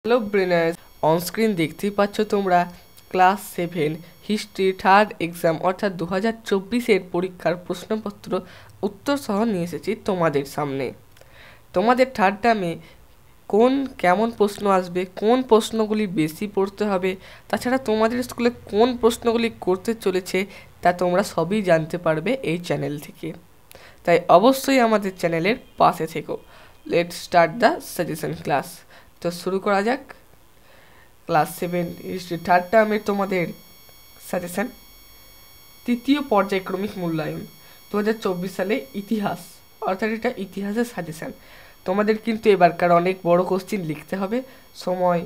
Hello ব্রেনার্স, onscreen দেখতেই পাচ্ছ তোমরা ক্লাস 7 হিস্ট্রি থার্ড এক্সাম অর্থাৎ 2024-এর পরীক্ষার প্রশ্নপত্র উত্তর সহ নিয়ে এসেছি তোমাদের সামনে। তোমাদের থার্ড টার্মে কেমন প্রশ্ন আসবে, কোন প্রশ্নগুলি বেশি পড়তে হবে, তাছাড়া তোমাদের স্কুলে কোন প্রশ্নগুলি করতে চলেছে তা তোমরা সবই জানতে পারবে এই চ্যানেল থেকে। তাই অবশ্যই আমাদের চ্যানেলের পাশে থেকো। Let's start the suggestion class. তো শুরু করা যাক। ক্লাস 7 হিস্ট্রি থার্ড টার্মের তোমাদের সাজেশন, তৃতীয় পর্যায়ক্রমিক মূল্যায়ন 2024 সালে ইতিহাস, অর্থাৎ এটা ইতিহাসের সাজেশন। তোমাদের কিন্তু এবারকার অনেক বড় কোশ্চিন লিখতে হবে। সময়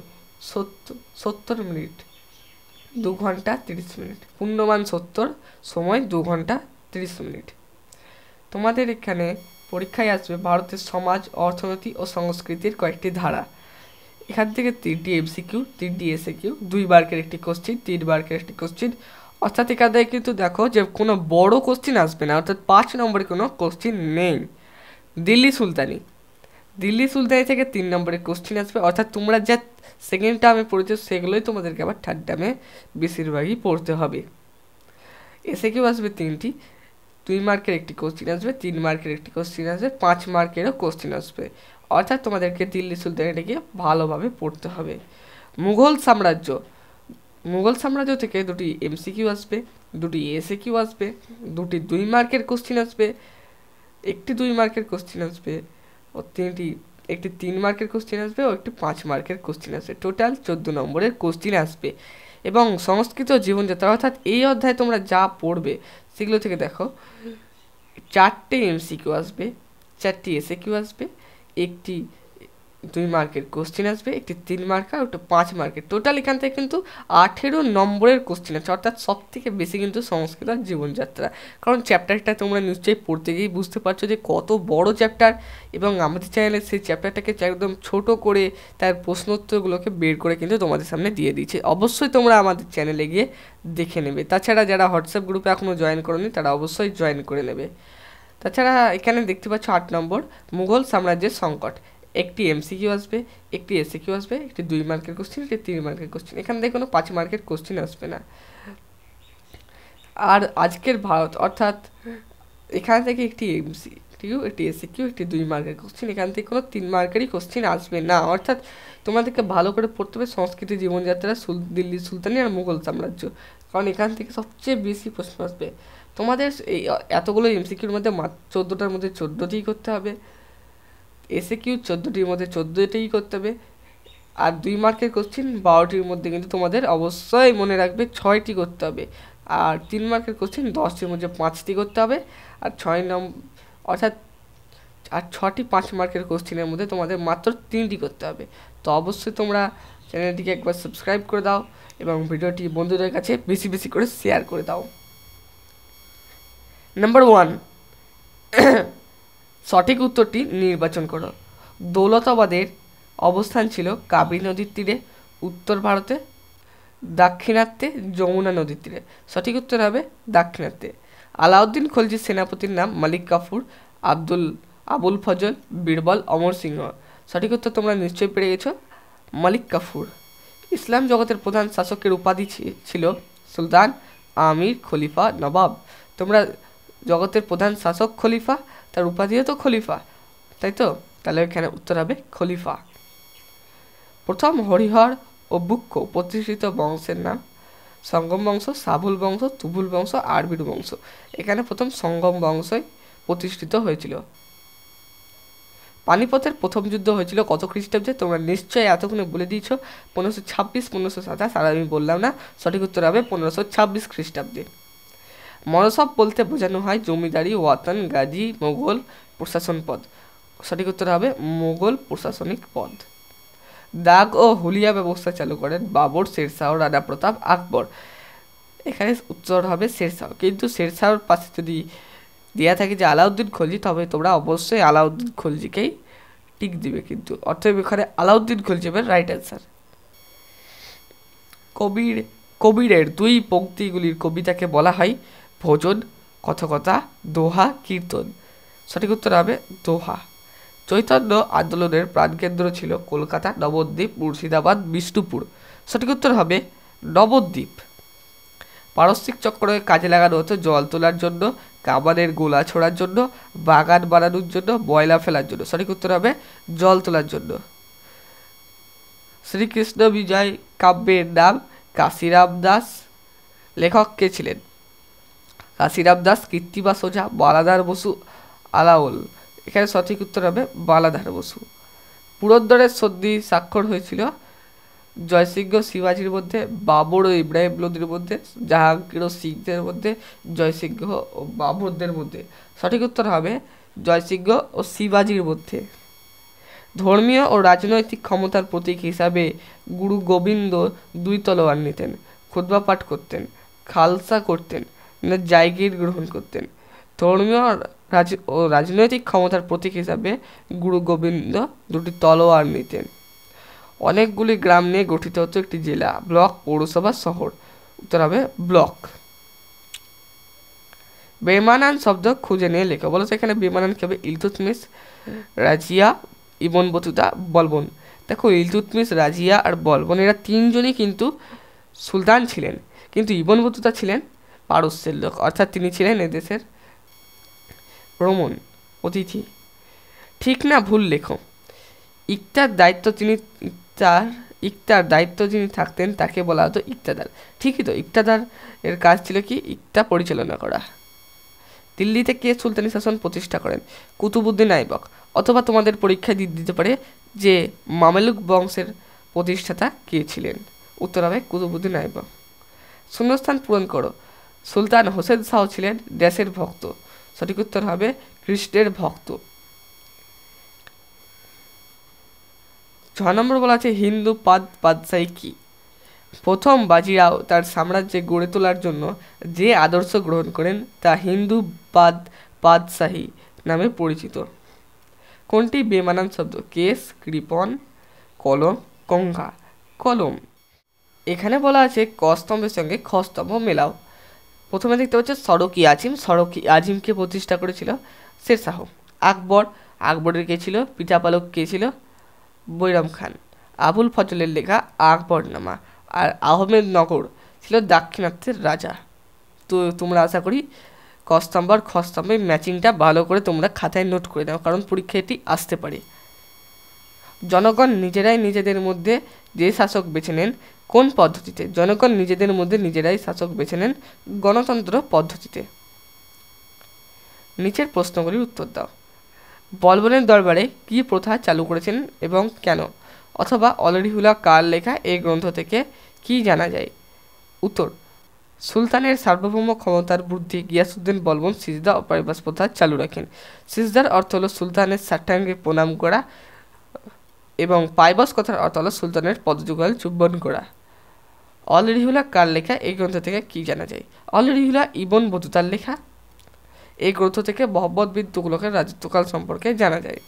70 মিনিট, 2 ঘন্টা 30 মিনিট, পূর্ণমান 70, সময় 2 ঘন্টা 30 মিনিট। তোমাদের এখানে পরীক্ষায় আসবে ভারতের সমাজ, অর্থনীতি ও সংস্কৃতির কয়েকটি ধারা। এখান থেকে 3টি এমসিকিউ, 3টি এসএকিউ, 2 মার্কের একটি কোশ্চিন, 3 মার্কের একটি কোশ্চিন। অর্থাৎ এখান থেকে কিন্তু দেখো যে কোনো বড় কোশ্চিন আসবে না, অর্থাৎ 5 নম্বরের কোনো কোশ্চিন নেই। দিল্লি সুলতানি থেকে 3 নম্বরের কোশ্চিন আসবে, অর্থাৎ তোমরা যা সেকেন্ড টার্মে পড়েছো সেগুলোই তোমাদেরকে আবার থার্ড টার্মে বেশিরভাগই পড়তে হবে। এসএকিউ আসবে 3টি, 2 মার্কের একটি কোশ্চিন আসবে, 3 মার্কের একটি কোশ্চিন আসবে, 5 মার্কেরও কোশ্চিন আসবে। অর্থাৎ তোমাদেরকে দিল্লি সুলতানিটাকে ভালোভাবে পড়তে হবে। মুঘল সাম্রাজ্য থেকে 2টি এমসিকিউ আসবে, 2টি এসএকিউ আসবে, 2টি 2 মার্কের কোশ্চিন আসবে, একটি 2 মার্কের কোশ্চিন আসবে ও একটি 3 মার্কের কোশ্চিন আসবে ও একটি 5 মার্কের কোশ্চিন আসবে। টোটাল 14 নম্বরের কোশ্চিন আসবে। এবং সংস্কৃত জীবনযাত্রা, অর্থাৎ এই অধ্যায়ে তোমরা যা পড়বে সেগুলো থেকে দেখো 4টে এমসিকিউ আসবে, 4টি এসএকিউ আসবে, একটি 2 মার্কের কোশ্চিন আসবে, একটি 3 মার্কার, ওটা 5 মার্কের। টোটাল এখান থেকে কিন্তু 18 নম্বরের কোশ্চিন আছে, অর্থাৎ সব থেকে বেশি কিন্তু সংস্কৃত আর জীবনযাত্রা। কারণ চ্যাপ্টারটা তোমরা নিশ্চয়ই পড়তে গিয়েই বুঝতে পারছো যে কত বড় চ্যাপ্টার, এবং আমাদের চ্যানেলে সেই চ্যাপ্টারটাকে একদম ছোট করে তার প্রশ্নোত্তরগুলোকে বের করে কিন্তু তোমাদের সামনে দিয়ে দিয়েছে। অবশ্যই তোমরা আমাদের চ্যানেলে গিয়ে দেখে নেবে। তাছাড়া যারা হোয়াটসঅ্যাপ গ্রুপে এখনও জয়েন করোনি তারা অবশ্যই জয়েন করে নেবে। তাছাড়া এখানে দেখতে পাচ্ছ 8 নম্বর মুঘল সাম্রাজ্যের সংকট, একটি এমসিকিউ আসবে, একটি এসএকিউ আসবে, একটি 2 মার্কের কোশ্চিন, একটি 3 মার্কের কোশ্চিন। এখান থেকে কোনো 5 মার্কের কোশ্চিন আসবে না। আর আজকের ভারত, অর্থাৎ এখান থেকে একটি এমসিকিউ, একটি এসএকিউ, একটি 2 মার্কের কোশ্চিন। এখান থেকে কোনো 3 মার্কেরই কোশ্চিন আসবে না। অর্থাৎ তোমাদেরকে ভালো করে পড়তে হবে সংস্কৃতি, জীবনযাত্রা, দিল্লি সুলতানি আর মুঘল সাম্রাজ্য, কারণ এখান থেকে সবচেয়ে বেশি প্রশ্ন আসবে। তোমাদের এই এতগুলো এমসিকিউর মধ্যে 14টার মধ্যে 14টিই করতে হবে, এসএকিউ 14টির মধ্যে 14টিই করতে হবে, আর 2 মার্কের কোশ্চিন 12টির মধ্যে কিন্তু তোমাদের অবশ্যই মনে রাখবে 6টি করতে হবে, আর 3 মার্কের কোশ্চিন 10টির মধ্যে 5টি করতে হবে, আর 6টি 5 মার্কের কোশ্চিনের মধ্যে তোমাদের মাত্র 3টি করতে হবে। তো অবশ্যই তোমরা চ্যানেলটিকে একবার সাবস্ক্রাইব করে দাও এবং ভিডিওটি বন্ধুদের কাছে বেশি বেশি করে শেয়ার করে দাও। নাম্বার 1, সঠিক উত্তরটি নির্বাচন করো। দৌলতাবাদের অবস্থান ছিল কাবেরী নদীর তীরে, উত্তর ভারতে, দাক্ষিণাত্যে, যমুনা নদীর তীরে। সঠিক উত্তর হবে দাক্ষিণাত্যে। আলাউদ্দিন খলজির সেনাপতির নাম মালিক কাফুর, আবুল ফজল, বীরবল, অমর সিংহ। সঠিক উত্তর তোমরা নিশ্চয়ই পেরে গেছো, মালিক কাফুর। ইসলাম জগতের প্রধান শাসকের উপাধি ছিল সুলতান, আমির, খলিফা, নবাব। তোমরা জগতের প্রধান শাসক খলিফা, তার উপাধিও তো খলিফা, তাই তো? তাহলে এখানে উত্তর হবে খলিফা। প্রথম হরিহর ও বুক্ষ প্রতিষ্ঠিত বংশের নাম সঙ্গম বংশ, সাভুল বংশ, তুবুল বংশ, আরবিড় বংশ। এখানে প্রথম সঙ্গম বংশই প্রতিষ্ঠিত হয়েছিল। পানিপথের প্রথম যুদ্ধ হয়েছিল কত খ্রিস্টাব্দে? তোমরা নিশ্চয়ই এতক্ষণে বলে দিয়েছো 1526, 1527, আর আমি বললাম না। সঠিক উত্তর হবে 1526 খ্রিস্টাব্দে। মনসব বলতে বোঝানো হয় জমিদারি, ওয়াতন, গাজী, মোগল প্রশাসন পদ। সঠিক উত্তর হবে মোগল প্রশাসনিক পদ। দাগ ও হুলিয়া ব্যবস্থা চালু করেন বাবর, শেরশাহ, রানা প্রতাপ, আকবর। এখানে উত্তর হবে শেরশাহ, কিন্তু শেরশাহর পাশে যদি দেওয়া থাকে যে আলাউদ্দিন খলজি, তবে তোমরা অবশ্যই আলাউদ্দিন খলজিকেই টিক দিবে, কিন্তু অর্থাৎ এখানে আলাউদ্দিন খলজি হবে রাইট অ্যান্সার। কবিরের 2 পংক্তিগুলির কবিতাকে বলা হয় ভোজন, কথকতা, দোহা, কীর্তন। সঠিক উত্তর হবে দোহা। চৈতন্য আন্দোলনের প্রাণকেন্দ্র ছিল কলকাতা, নবদ্বীপ, মুর্শিদাবাদ, বিষ্ণুপুর। সঠিক উত্তর হবে নবদ্বীপ। পারস্যিক চক্রকে কাজে লাগানো হতো জল তোলার জন্য, কামানের গোলা ছোড়ার জন্য, বাগান বানানোর জন্য, ময়লা ফেলার জন্য। সঠিক উত্তর হবে জল তোলার জন্য। শ্রীকৃষ্ণ বিজয় কাব্যের নাম কাশিরাম দাস। লেখক কে ছিলেন? কাশিরাম দাস, কৃত্তিবাস ওঝা, বালাধার বসু, আলাওল। এখানে সঠিক উত্তর হবে বালাধার বসু। পুরন্দরের সন্ধি স্বাক্ষর হয়েছিল জয়সিংহ শিবাজির মধ্যে, বাবর ও ইব্রাহিম লোদির মধ্যে, জাহাঙ্গীর ও সিংদের মধ্যে, জয়সিংহ ও বাবরদের মধ্যে। সঠিক উত্তর হবে জয়সিংহ ও শিবাজির মধ্যে। ধর্মীয় ও রাজনৈতিক ক্ষমতার প্রতীক হিসাবে গুরু গোবিন্দ 2 তলোয়ার নিতেন, খুতবা পাঠ করতেন, খালসা করতেন, না জায়গির গ্রহণ করতেন। ধর্মীয় ও রাজনৈতিক ক্ষমতার প্রতীক হিসাবে গুরু গোবিন্দ 2টি তলোয়ার নিতেন। অনেকগুলি গ্রাম নিয়ে গঠিত হতো একটি জেলা, ব্লক, পৌরসভা, শহর। উত্তর হবে ব্লক। বেমানান শব্দ খুঁজে নিয়ে লেখো। বলেছে এখানে বেমানান কি হবে? Iltutmish, Razia, Ibn Battuta, Balban. দেখো ইলতুৎমিশ, রাজিয়া আর বলবন এরা 3জনই কিন্তু সুলতান ছিলেন, কিন্তু ইবন বতুতা ছিলেন পারস্যের লোক, অর্থাৎ তিনি ছিলেন এদেশের ভ্রমণ অতিথি। ঠিক না ভুল লেখো। ইকতার দায়িত্ব যিনি থাকতেন তাকে বলা হতো ইকতাদার। ঠিকই তো, ইকতাদার এর কাজ ছিল কি? ইকতা পরিচালনা করা। দিল্লিতে কে সুলতানি শাসন প্রতিষ্ঠা করেন? কুতুবউদ্দিন আইবক। অথবা তোমাদের পরীক্ষায় দিতে পারে যে মামেলুক বংশের প্রতিষ্ঠাতা কে ছিলেন? উত্তর হবে কুতুবউদ্দিন আইবক। শূন্যস্থান পূরণ করো। সুলতান হোসেন শাহ ছিলেন ড্যাশের ভক্ত। সঠিক উত্তর হবে কৃষ্ণের ভক্ত। 6 নম্বর বলা আছে হিন্দু পাদশাহী কি? প্রথম বাজিরাও তার সাম্রাজ্যে গড়ে তোলার জন্য যে আদর্শ গ্রহণ করেন তা হিন্দু পাদশাহী নামে পরিচিত। কোনটি বেমানান শব্দ? কেস, কৃপণ, কলম, গঙ্গা। কলম। এখানে বলা আছে ক স্তম্ভের সঙ্গে খ স্তম্ভ মেলাও। প্রথমে দেখতে পাচ্ছ সড়কি আজিম। সড়কি আজিমকে প্রতিষ্ঠা করেছিল শেরশাহ। আকবরের কে ছিল? পিতাপালক কে ছিল? বৈরাম খান। আবুল ফজলের লেখা আকবরনামা। আর আহমেদনগর ছিল দাক্ষিণাত্যের রাজা। তো তোমরা আশা করি ক স্তম্ভ আর খ স্তম্ভের ম্যাচিংটা ভালো করে তোমরা খাতায় নোট করে নাও, কারণ পরীক্ষায় এটি আসতে পারে। জনগণ নিজেরাই নিজেদের মধ্যে যে শাসক বেছে নেন কোন পদ্ধতিতে? জনগণ নিজেদের মধ্যে নিজেরাই শাসক বেছে নেন গণতন্ত্র পদ্ধতিতে। নিচের প্রশ্নগুলির উত্তর দাও। বলবনের দরবারে কি প্রথা চালু করেছেন এবং কেন? অথবা অলরিহুলা কার লেখা এই গ্রন্থ থেকে কি জানা যায়? উত্তর, সুলতানের সার্বভৌম ক্ষমতার বুদ্ধি গিয়াসউদ্দিন বলবন সিজদা ও পারিবাস প্রথা চালু রাখেন। সিজদার অর্থ হলো সুলতানের সাষ্টাঙ্গে প্রণাম করা এবং পাইবাস কথার অর্থ হলো সুলতানের পদযুগল চুম্বন করা। অলরিহুলা কার লেখা এই গ্রন্থ থেকে কি জানা যায়? অলরিহুলা ইবন বতুতার লেখা। এই গ্রন্থ থেকে মোহাম্মদ বিন তুগলকের রাজত্বকাল সম্পর্কে জানা যায়।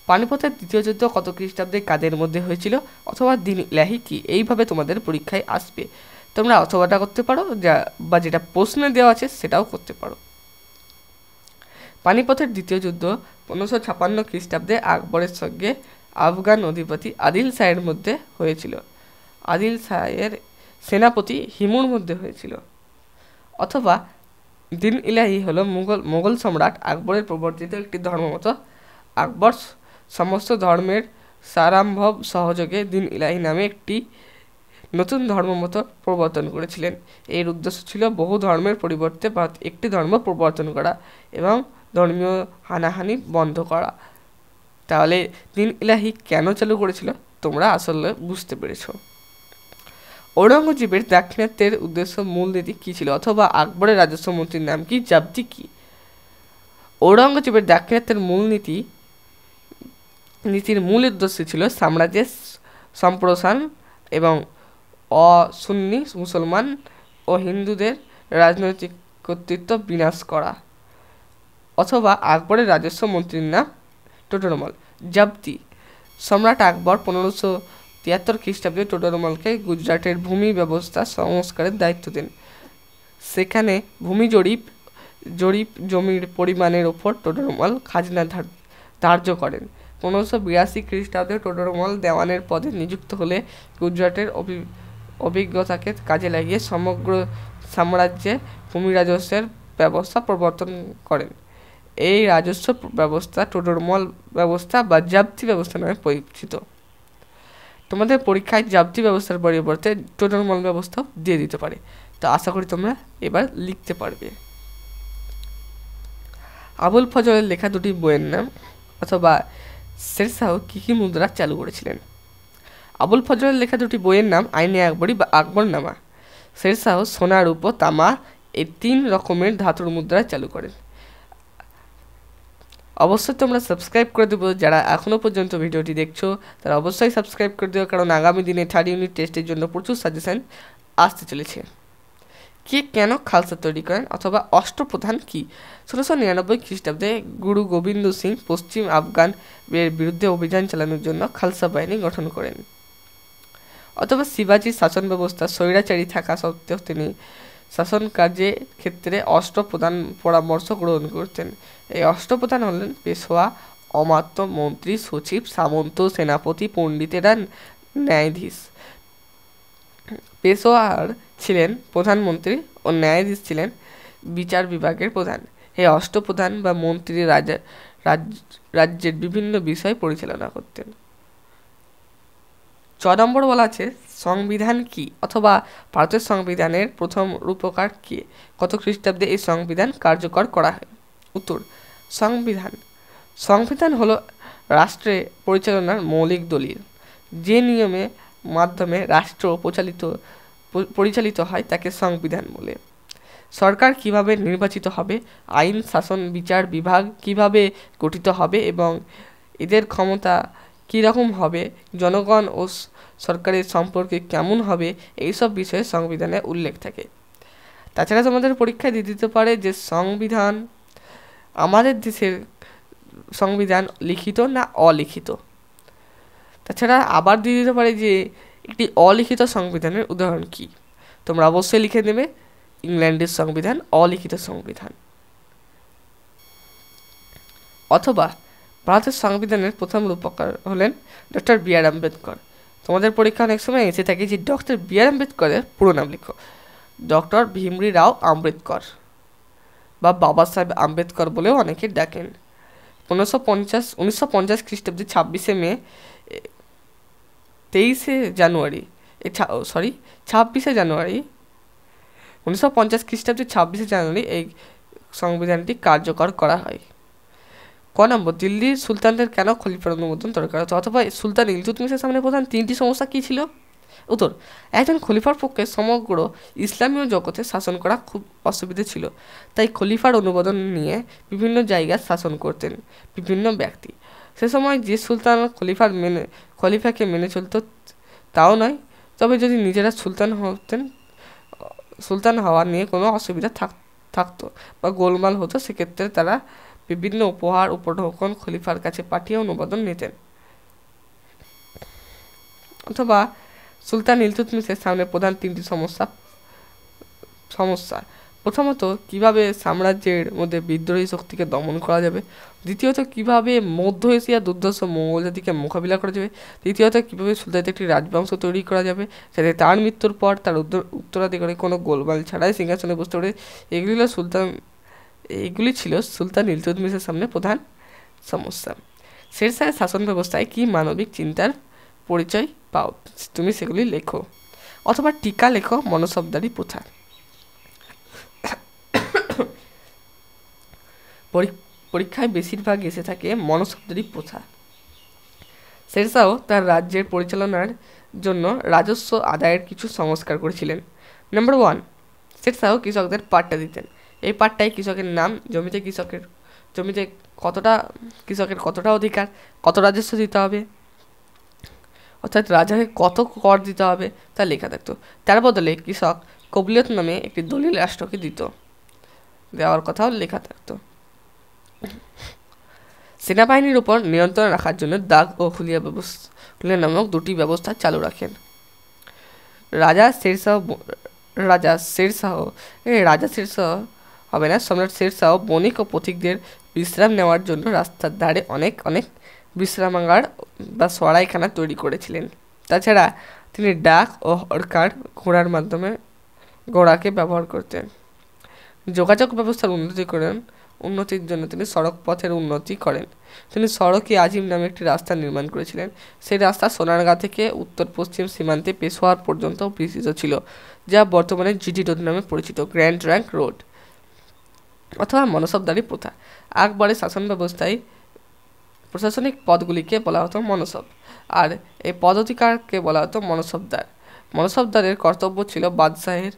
পানিপথের দ্বিতীয় যুদ্ধ কত খ্রিস্টাব্দে কাদের মধ্যে হয়েছিল? অথবা দিন ইলাহি কি? এইভাবে তোমাদের পরীক্ষায় আসবে। তোমরা অথবাটা করতে পারো, বা যেটা প্রশ্নে দেওয়া আছে সেটাও করতে পারো। পানিপথের দ্বিতীয় যুদ্ধ 1556 খ্রিস্টাব্দে আকবরের সঙ্গে আফগান অধিপতি আদিল শাহের মধ্যে হয়েছিল। আদিল শাহের সেনাপতি হিমুর মধ্যে হয়েছিল। অথবা দিন ইলাহি হলো মোগল সম্রাট আকবরের প্রবর্তিত একটি ধর্মমত। আকবর সমস্ত ধর্মের সারাম্ভব সহযোগে দিন ইলাহি নামে একটি নতুন ধর্মমত প্রবর্তন করেছিলেন। এর উদ্দেশ্য ছিল বহু ধর্মের পরিবর্তে একটি ধর্ম প্রবর্তন করা এবং ধর্মীয় হানাহানি বন্ধ করা। তাহলে দিন ইলাহি কেন চালু করেছিল তোমরা আসলে বুঝতে পেরেছ। ঔরঙ্গজেবের দাক্ষিণাত্যের উদ্দেশ্য মূলনীতি কী ছিল? অথবা আকবরের রাজস্ব মন্ত্রীর নাম কি? জাবতি কি? ঔরঙ্গজেবের দাক্ষিণাত্যের নীতির মূল উদ্দেশ্য ছিল সাম্রাজ্যের সম্প্রসারণ এবং অসুন্নি মুসলমান ও হিন্দুদের রাজনৈতিক কর্তৃত্ব বিনাশ করা। অথবা আকবরের রাজস্ব মন্ত্রীর নাম টোডরমল। জাবতি। সম্রাট আকবর 1573 খ্রিস্টাব্দে টোডরমলকে গুজরাটের ভূমি ব্যবস্থা সংস্কারের দায়িত্ব দেন। সেখানে ভূমি জরিপ জমির পরিমাণের ওপর টোডরমল খাজনা ধার্য করেন। 1582 খ্রিস্টাব্দে টোডরমল দেওয়ানের পদে নিযুক্ত হলে গুজরাটের অভিজ্ঞতাকে কাজে লাগিয়ে সমগ্র সাম্রাজ্যে ভূমি রাজস্বের ব্যবস্থা প্রবর্তন করেন। এই রাজস্ব ব্যবস্থা টোডরমল ব্যবস্থা বা জাপ্তি ব্যবস্থা নামে পরিচিত। তোমাদের পরীক্ষায় জাপ্তি ব্যবস্থার পরিবর্তে টোডরমল ব্যবস্থা দিয়ে দিতে পারে, তো আশা করি তোমরা এবার লিখতে পারবে। আবুল ফজলের লেখা দুটি বইয়ের নাম অথবা শেরশাহ কি কি মুদ্রা চালু করেছিলেন? আবুল ফজলের লেখা দুটি বইয়ের নাম আইনে আকবরী বা আকবরনামা। শেরশাহ সোনা, রূপো, তামা এই 3 রকমের ধাতুর মুদ্রা চালু করেন। অবশ্যই তোমরা সাবস্ক্রাইব করে দেবো। যারা এখনও পর্যন্ত ভিডিওটি দেখছো তারা অবশ্যই সাবস্ক্রাইব করে দেবো, কারণ আগামী দিনে 3rd ইউনিট টেস্টের জন্য প্রচুর সাজেশন আসতে চলেছে। কে কেন খালসা তৈরি করেন অথবা অষ্টপ্রধান কি? 1699 খ্রিস্টাব্দে গুরু গোবিন্দ সিং পশ্চিম আফগানের বিরুদ্ধে অভিযান চালানোর জন্য খালসা বাহিনী গঠন করেন। অথবা শিবাজির শাসন ব্যবস্থা স্বৈরাচারী থাকা সত্ত্বেও তিনি শাসন কার্যের ক্ষেত্রে অষ্টপ্রধান পরামর্শ গ্রহণ করতেন। এই অষ্টপ্রধান হলেন পেশোয়া, অমাত্য, মন্ত্রী, সচিব, সামন্ত, সেনাপতি, পণ্ডিতেরা, ন্যায়াধীশ। পেশোয়ার ছিলেন প্রধানমন্ত্রী ও ন্যায়াধীশ ছিলেন বিচার বিভাগের প্রধান। এই অষ্টপ্রধান বা মন্ত্রী রাজ্যের বিভিন্ন বিষয় পরিচালনা করতেন। 6 নম্বর বলা আছে সংবিধান কি অথবা ভারতের সংবিধানের প্রথম রূপকার কে? কত খ্রিস্টাব্দে এই সংবিধান কার্যকর করা হয়? উত্তর, সংবিধান হলো রাষ্ট্রের পরিচালনার মৌলিক দলিল। যে নিয়মের মাধ্যমে রাষ্ট্র পরিচালিত হয় তাকে সংবিধান বলে। সরকার কিভাবে নির্বাচিত হবে, আইন শাসন বিচার বিভাগ কিভাবে গঠিত হবে এবং এদের ক্ষমতা কীরকম হবে, জনগণ ও সরকারের সম্পর্কে কেমন হবে, এইসব বিষয়ে সংবিধানে উল্লেখ থাকে। তাছাড়া তোমাদের পরীক্ষায় দিয়ে দিতে পারে যে সংবিধান, আমাদের দেশের সংবিধান লিখিত না অলিখিত। তাছাড়া আবার দিয়ে দিতে পারে যে একটি অলিখিত সংবিধানের উদাহরণ কি? তোমরা অবশ্যই লিখে নেবে ইংল্যান্ডের সংবিধান অলিখিত সংবিধান। অথবা ভারতের সংবিধানের প্রথম রূপকার হলেন ডক্টর বি আর আম্বেদকর। তোমাদের পরীক্ষা অনেক সময় এসে থাকে যে ডক্টর বি আর আম্বেদকরের পুরো নাম লিখো। ডক্টর ভীমরি রাও আম্বেদকর বা বাবা সাহেব আম্বেদকর বলেও অনেকে ডাকেন। 1950 খ্রিস্টাব্দে 26শে মে 26শে জানুয়ারি 1950 খ্রিস্টাব্দে 26শে জানুয়ারি এই সংবিধানটি কার্যকর করা হয়। ক নম্বর, দিল্লির সুলতানদের কেন খলিফার অনুমোদন দরকার হতো অথবা সুলতান ইলতুৎমিশের সামনে প্রধান 3টি সমস্যা কী ছিল? উত্তর, একজন খলিফার পক্ষে সমগ্র ইসলামীয় জগতে শাসন করা খুব অসুবিধে ছিল, তাই খলিফার অনুমোদন নিয়ে বিভিন্ন জায়গায় শাসন করতেন বিভিন্ন ব্যক্তি। সে সময় যে সুলতান খলিফাকে মেনে চলত তাও নয়, তবে যদি নিজেরা সুলতান হওয়া নিয়ে কোনো অসুবিধা থাকতো বা গোলমাল হতো, সেক্ষেত্রে তারা বিভিন্ন উপহার উপঢৌকন খলিফার কাছে পাঠিয়ে অনুমোদন নিতেন। অথবা সুলতান ইলতুৎমিশের সামনে প্রধান 3টি সমস্যা। প্রথমত, কিভাবে সাম্রাজ্যের মধ্যে বিদ্রোহী শক্তিকে দমন করা যাবে। দ্বিতীয়ত, কিভাবে মধ্য এশিয়া দুর্ধর্ষ মঙ্গল জাতিকে মোকাবিলা করা যাবে। তৃতীয়ত, কিভাবে সুলতানের একটি রাজবংশ তৈরি করা যাবে যাতে তার মৃত্যুর পর তার উত্তরাধিকারী কোনো গোলমাল ছাড়াই সিংহাসনে বসতে পারে। এগুলি ছিল সুলতান ইলতুৎমিশের সামনে প্রধান সমস্যা। শেরশাহের শাসন ব্যবস্থায় কি মানবিক চিন্তার পরিচয় পাও? তুমি সেগুলি লেখো অথবা টিকা লেখো। মনসবদারি প্রথা। পরীক্ষায় বেশিরভাগ এসে থাকে মনসবদারি প্রথা। শেরশাহ তার রাজ্যের পরিচালনার জন্য রাজস্ব আদায়ের কিছু সংস্কার করেছিলেন। নম্বর 1, শেরশাহ কৃষকদের পাট্টা দিতেন। এই পাট্টায় কৃষকের নাম, জমিতে কৃষকের কতটা অধিকার, কত রাজস্ব দিতে হবে, অর্থাৎ রাজাকে কত কর দিতে হবে তা লেখা থাকতো। তার বদলে কৃষক কবলিয়ত নামে একটি দলিল রাষ্ট্রকে দেওয়ার কথাও লেখা থাকতো। সেনাবাহিনীর উপর নিয়ন্ত্রণ রাখার জন্য দাগ ও হুলিয়া নামক 2টি ব্যবস্থা চালু রাখেন। রাজা শেরশাহ হবে না। সম্রাট শেরশাহ বণিক ও পথিকদের বিশ্রাম নেওয়ার জন্য রাস্তার ধারে অনেক অনেক বিশ্রামাগার বা সরাইখানা তৈরি করেছিলেন। তাছাড়া তিনি ডাক ও হড়কার ঘোড়ার মাধ্যমে ঘোড়াকে ব্যবহার করতেন। যোগাযোগ ব্যবস্থার উন্নতির জন্য তিনি সড়ক পথের উন্নতি করেন। তিনি সড়ক-ই আজিম নামে একটি রাস্তা নির্মাণ করেছিলেন। সেই রাস্তা সোনারগাঁ থেকে উত্তর পশ্চিম সীমান্তে পেশোয়ার পর্যন্ত বিস্তৃত ছিল, যা বর্তমানে জিটি রোড নামে পরিচিত। গ্র্যান্ড ট্রাঙ্ক রোড অথবা মনসবদারি প্রথা। আকবরের শাসন ব্যবস্থায় প্রশাসনিক পদগুলিকে বলা হতো মনসব, আর এই পদাধিকারকে বলা হতো মনসবদার। মনসবদারের কর্তব্য ছিল বাদশাহের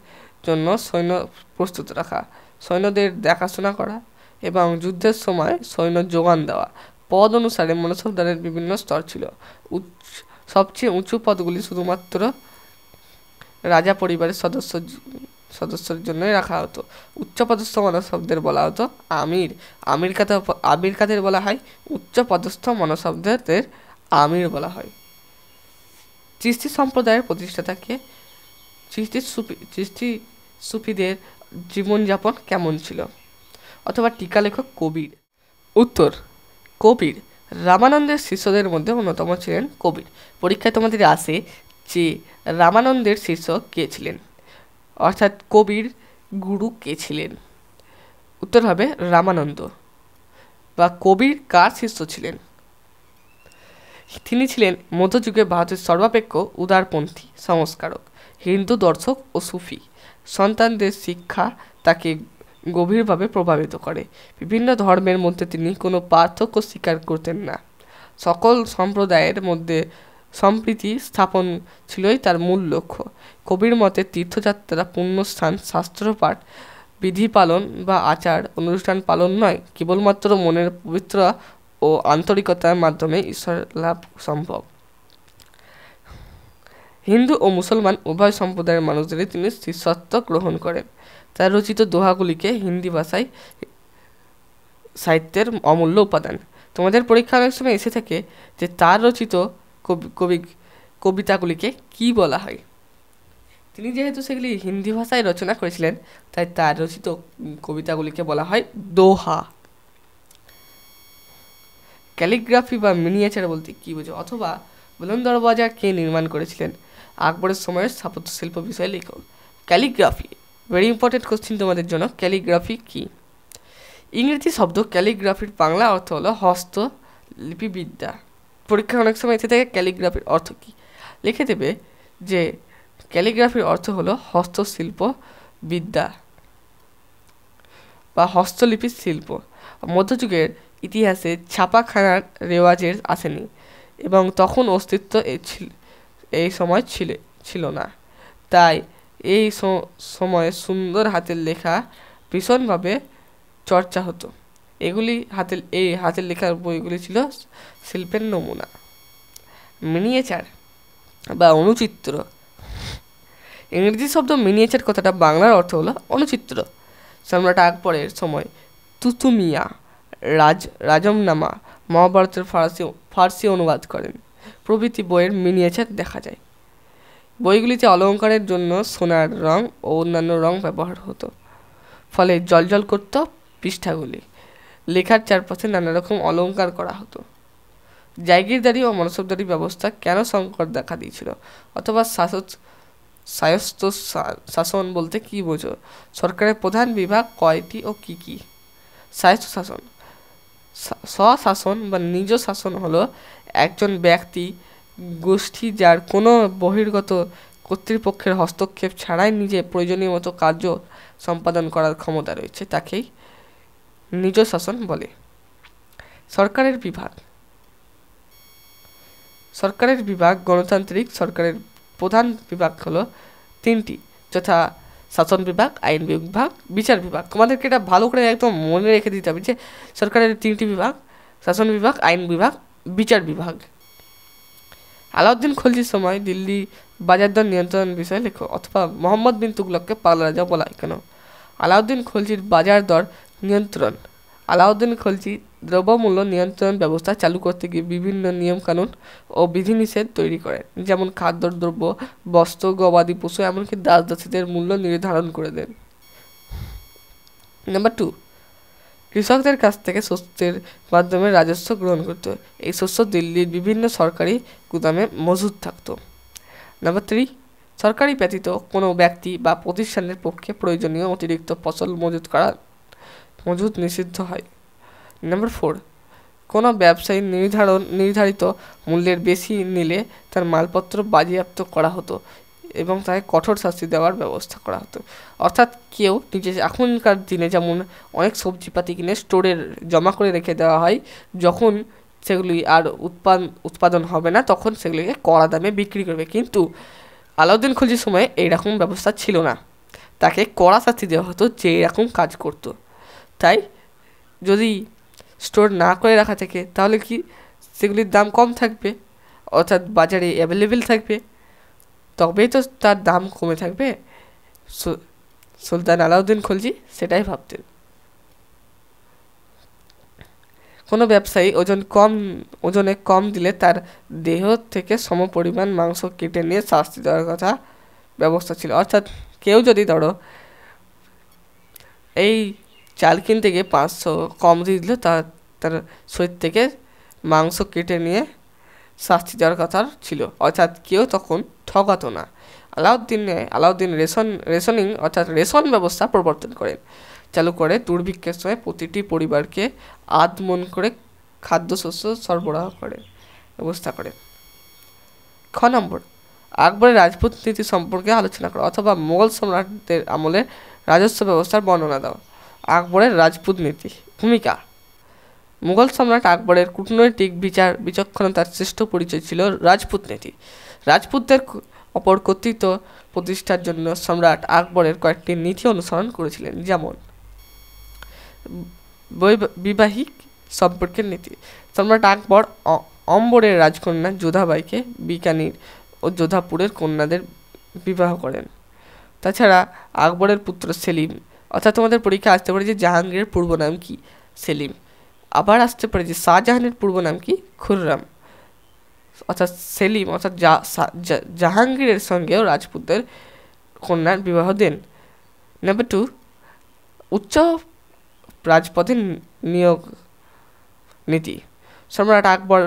জন্য সৈন্য প্রস্তুত রাখা, সৈন্যদের দেখাশোনা করা এবং যুদ্ধের সময় সৈন্য যোগান দেওয়া। পদ অনুসারে মনসবদারের বিভিন্ন স্তর ছিল। সবচেয়ে উঁচু পদগুলি শুধুমাত্র রাজা পরিবারের সদস্যের জন্যই রাখা হতো। উচ্চপদস্থ মনসবদের বলা হতো আমির। আমির কাদের বলা হয়? উচ্চপদস্থ মনসবদের আমির বলা হয়। চিশতি সম্প্রদায়ের প্রতিষ্ঠাতাকে চিশতি সুফিদের জীবনযাপন কেমন ছিল? অথবা টিকা লেখক কবির। উত্তর: কবির রামানন্দের শিষ্যদের মধ্যে অন্যতম ছিলেন কবির। পরীক্ষায় তোমাদের আসে যে রামানন্দের শিষ্য কে ছিলেন, অর্থাৎ কবির গুরু কে ছিলেন? উত্তর হবে রামানন্দ। বা কবির কার শিষ্য ছিলেন? তিনি ছিলেন মধ্যযুগে ভারতের সর্বাপেক্ষা উদারপন্থী সংস্কারক, হিন্দু দর্শক ও সুফি। সন্তানদের শিক্ষা তাকে গভীরভাবে প্রভাবিত করে। বিভিন্ন ধর্মের মধ্যে তিনি কোনো পার্থক্য স্বীকার করতেন না। সকল সম্প্রদায়ের মধ্যে সম্প্রীতি স্থাপন ছিলই তার মূল লক্ষ্য। কবির মতে তীর্থযাত্রা, পুণ্যস্থান, শাস্ত্রপাঠ, বিধি পালন বা আচার অনুষ্ঠান পালন নয়, কেবলমাত্র মনের পবিত্র ও আন্তরিকতার মাধ্যমে ঈশ্বর লাভ সম্ভব। হিন্দু ও মুসলমান উভয় সম্প্রদায়ের মানুষদেরই তিনি শিষ্যত্ব গ্রহণ করেন। তার রচিত দোহাগুলিকে হিন্দি ভাষায় সাহিত্যের অমূল্য উপাদান। তোমাদের পরীক্ষা অনেক সময় এসে থাকে যে তার রচিত কবিতাগুলিকে কি বলা হয়। তিনি যেহেতু সেগুলি হিন্দি ভাষায় রচনা করেছিলেন, তাই তার রচিত কবিতাগুলিকে বলা হয় দোহা। ক্যালিগ্রাফি বা মিনিয়েচার বলতে কি বোঝো? অথবা বুলন্দ দরওয়াজা কে নির্মাণ করেছিলেন? আকবরের সময়ের স্থাপত্য শিল্প বিষয়ে লেখো। ক্যালিগ্রাফি, ভেরি ইম্পর্টেন্ট কোশ্চিন তোমাদের জন্য। ক্যালিগ্রাফি কি? ইংরেজি শব্দ ক্যালিগ্রাফির বাংলা অর্থ হলো হস্তলিপিবিদ্যা। পরীক্ষা অনেক সময় এসে থেকে ক্যালিগ্রাফির অর্থ কি লিখে দেবে যে ক্যালিগ্রাফির অর্থ হলো হস্তশিল্প বিদ্যা বা হস্তলিপির শিল্প। মধ্যযুগের ইতিহাসে ছাপাখানার রেওয়াজের আসেনি এবং তখন অস্তিত্ব এই সময় ছিল না। তাই এই সময়ে সুন্দর হাতের লেখা ভীষণভাবে চর্চা হতো। এই হাতের লেখার বইগুলি ছিল শিল্পের নমুনা। মিনিয়েচার বা অনুচিত্র। ইংরেজি শব্দ মিনিয়েচার কথাটা বাংলার অর্থ হলো অনুচিত্র। সম্রাট আকবরের সময় তুতুমিয়া রাজমনামা, মহাভারতের ফার্সি অনুবাদ করেন প্রভৃতি বইয়ের মিনিয়েচার দেখা যায়। বইগুলিতে অলঙ্কারের জন্য সোনার রং ও অন্যান্য রং ব্যবহার হতো, ফলে জ্বলজ্বল করত পৃষ্ঠাগুলি। লেখার চারপাশে নানা রকম অলঙ্কার করা হতো। জায়গিরদারি ও মনসবদারি ব্যবস্থা কেন সংকট দেখা দিয়েছিল? অথবা স্বায়ত্ত শাসন বলতে কি বোঝো? সরকারের প্রধান বিভাগ কয়টি ও কি কি? স্বায়ত্ত শাসন, স্বশাসন বা নিজ শাসন হলো একজন ব্যক্তি গোষ্ঠী যার কোনো বহির্গত কর্তৃপক্ষের হস্তক্ষেপ ছাড়াই নিজে প্রয়োজনীয় মতো কার্য সম্পাদন করার ক্ষমতা রয়েছে, তাকেই নিজ শাসন বলে। সরকারের বিভাগ গণতান্ত্রিক সরকারের প্রধান বিভাগ হলো তিনটি, যথা শাসন বিভাগ, আইন বিভাগ, বিচার বিভাগ। তোমাদেরকে এটা ভালো করে একদম মনে রেখে দিতে হবে যে সরকারের তিনটি বিভাগ: শাসন বিভাগ, আইন বিভাগ, বিচার বিভাগ। আলাউদ্দিন খলজির সময় দিল্লি বাজার দর নিয়ন্ত্রণ বিষয়ে লেখো। অথবা মোহাম্মদ বিন তুগলককে পাগলা রাজা বলা হয় কেন? আলাউদ্দিন খলজির বাজার দর নিয়ন্ত্রণ। আলাউদ্দিন খলজি দ্রব্যমূল্য নিয়ন্ত্রণ ব্যবস্থা চালু করতে গিয়ে বিভিন্ন নিয়মকানুন ও বিধিনিষেধ তৈরি করেন, যেমন খাদ্যদ্রব্য, বস্ত্র, গবাদি পশু, এমনকি দাস দাসীদের মূল্য নির্ধারণ করে দেন। নাম্বার 2, কৃষকদের কাছ থেকে শস্যের মাধ্যমে রাজস্ব গ্রহণ করত। এই শস্য দিল্লির বিভিন্ন সরকারি গুদামে মজুদ থাকত। নাম্বার 3, সরকারি ব্যতীত কোনো ব্যক্তি বা প্রতিষ্ঠানের পক্ষে প্রয়োজনীয় অতিরিক্ত ফসল মজুদ নিষিদ্ধ হয়। নাম্বার 4, কোনো ব্যবসায়ী নির্ধারিত মূল্যের বেশি নিলে তার মালপত্র বাজেয়াপ্ত করা হতো এবং তাকে কঠোর শাস্তি দেওয়ার ব্যবস্থা করা হতো। অর্থাৎ কেউ নিজে এখনকার দিনে যেমন অনেক সবজিপাতি কিনে স্টোরে জমা করে রেখে দেওয়া হয়, যখন সেগুলি আর উৎপাদন হবে না তখন সেগুলিকে কড়া দামে বিক্রি করবে, কিন্তু আলাউদ্দিন খলজির সময় এইরকম ব্যবস্থা ছিল না। তাকে কড়া শাস্তি দেওয়া হতো যে এরকম কাজ করত। তাই যদি স্টোর না করে রাখা থাকে তাহলে কি সেগুলির দাম কম থাকবে, অর্থাৎ বাজারে অ্যাভেলেবেল থাকবে, তবেই তো তার দাম কমে থাকবে। সুলতান আলাউদ্দিন খলজি সেটাই ভাবতেন। কোনো ব্যবসায়ী ওজনে কম দিলে তার দেহ থেকে সমপরিমাণ মাংস কেটে নিয়ে শাস্তি দেওয়ার কথা ব্যবস্থা ছিল। অর্থাৎ কেউ যদি ধরো এই চাল কিনতে গিয়ে 500 কম দিয়ে দিল, তার শরীর থেকে মাংস কেটে নিয়ে শাস্তি দেওয়ার কথা ছিল। অর্থাৎ কেউ তখন ঠকাতো না। আলাউদ্দিন রেশনিং অর্থাৎ রেশন ব্যবস্থা প্রবর্তন করেন, চালু করে দুর্ভিক্ষের সময় প্রতিটি পরিবারকে মণ করে খাদ্যশস্য সরবরাহ করে ব্যবস্থা করেন। খ নম্বর, আকবরের রাজপুত নীতি সম্পর্কে আলোচনা করা অথবা মোগল সম্রাটদের আমলে রাজস্ব ব্যবস্থার বর্ণনা দাও। আকবরের রাজপুত নীতি ভূমিকা। মুঘল সম্রাট আকবরের কূটনৈতিক বিচক্ষণতার শ্রেষ্ঠ পরিচয় ছিল রাজপুত নীতি। রাজপুতদের অপর কর্তৃত্ব প্রতিষ্ঠার জন্য সম্রাট আকবরের কয়েকটি নীতি অনুসরণ করেছিলেন, যেমন বৈবাহিক সম্পর্কের নীতি। সম্রাট আকবর অম্বরের রাজকন্যা যোধাবাইকে বিকানির ও যোধাপুরের কন্যাদের বিবাহ করেন। তাছাড়া আকবরের পুত্র সেলিম, অর্থাৎ তোমাদের পরীক্ষা আসতে পারে যে জাহাঙ্গীরের পূর্ব নাম কি, সেলিম। আবার আসতে পারে যে শাহজাহানের পূর্ব নাম কি, খুররাম। অর্থাৎ সেলিম অর্থাৎ জাহাঙ্গীরের সঙ্গেও রাজপুতদের কন্যার বিবাহ দেন। নাম্বার 2, উচ্চ রাজপদে নিয়োগ নীতি। সম্রাট আকবর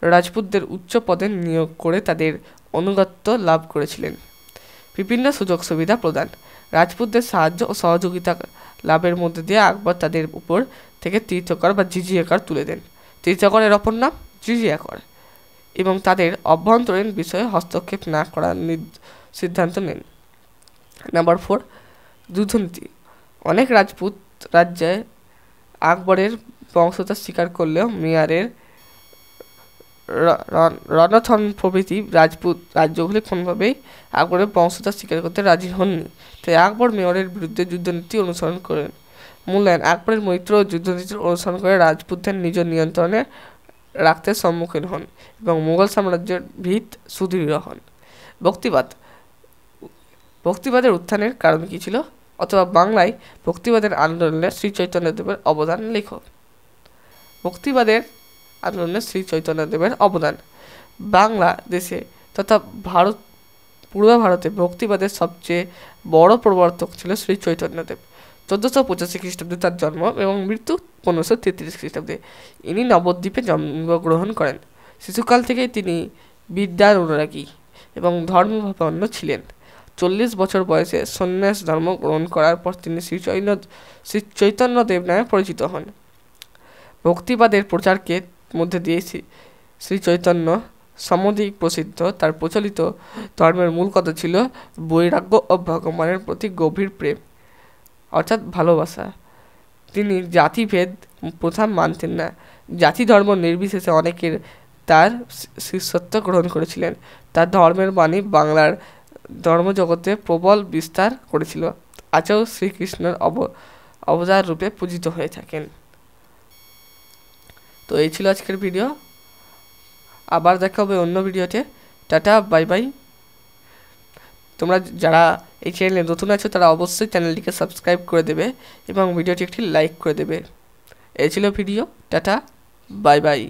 রাজপুতদের উচ্চ পদে নিয়োগ করে তাদের আনুগত্য লাভ করেছিলেন। বিভিন্ন সুযোগ সুবিধা প্রদান। রাজপুতদের সাহায্য ও সহযোগিতা লাভের মধ্যে দিয়ে আকবর তাদের উপর থেকে তীর্থকর বা জিজিয়া কর তুলে দেন। তীর্থকরের অপর নাম জিজিয়া কর, এবং তাদের অভ্যন্তরীণ বিষয়ে হস্তক্ষেপ না করার সিদ্ধান্ত নেন। নাম্বার 4, যুদ্ধনীতি। অনেক রাজপুত রাজ্যে আকবরের বংশধর স্বীকার করলেও মেয়ারের রণথন প্রভৃতি রাজপুত রাজ্যগুলি কোনোভাবেই আকবরের বংশধর স্বীকার করতে রাজি হননি। তাই আকবর মেয়রের বিরুদ্ধে যুদ্ধনীতি অনুসরণ করেন। মূল্যায়ন। আকবরের মৈত্র যুদ্ধনীতির অনুসরণ করে রাজপুতদের নিজ নিয়ন্ত্রণে রাখতে সম্মুখীন হন এবং মুঘল সাম্রাজ্যের ভিত সুদৃঢ় হন। ভক্তিবাদের উত্থানের কারণ কী ছিল, অথবা বাংলায় ভক্তিবাদের আন্দোলনে শ্রী চৈতন্যদেবের অবদান লেখো। ভক্তিবাদের আন্দোলনে শ্রী চৈতন্যদেবের অবদান। বাংলাদেশে তথা পূর্ব ভারতে ভক্তিবাদের সবচেয়ে বড় প্রবর্তক ছিল শ্রী চৈতন্যদেব। 1485 খ্রিস্টাব্দে তার জন্ম এবং মৃত্যু 1533 খ্রিস্টাব্দে। ইনি নবদ্বীপে জন্মগ্রহণ করেন। শিশুকাল থেকেই তিনি বিদ্যার অনুরাগী এবং ধর্মভাবাপন্ন ছিলেন। 40 বছর বয়সে সন্ন্যাস ধর্ম গ্রহণ করার পর তিনি শ্রী চৈতন্যদেব নামে পরিচিত হন। ভক্তিবাদের প্রচারকে মধ্যে দিয়ে শ্রী চৈতন্য সমধিক প্রসিদ্ধ। তার প্রচলিত ধর্মের মূল কথা ছিল বৈরাগ্য ও ভগবানের প্রতি গভীর প্রেম, অর্থাৎ ভালোবাসা। তিনি জাতিভেদ প্রথা মানতেন না। জাতি ধর্ম নির্বিশেষে অনেকের তার শিষ্যত্ব গ্রহণ করেছিলেন। তার ধর্মের বাণী বাংলার ধর্মজগতে প্রবল বিস্তার করেছিল। আজও শ্রীকৃষ্ণের অবতার রূপে পূজিত হয়ে থাকেন। তো এই ছিল আজকের ভিডিও। আবার দেখা হবে অন্য ভিডিওতে। Tata, bye bye. তোমরা যারা এই চ্যানেলে নতুন আছো তারা অবশ্যই চ্যানেলটিকে সাবস্ক্রাইব করে দেবে এবং ভিডিওটি একটি লাইক করে দেবে। এই ছিল ভিডিও। Tata, bye bye.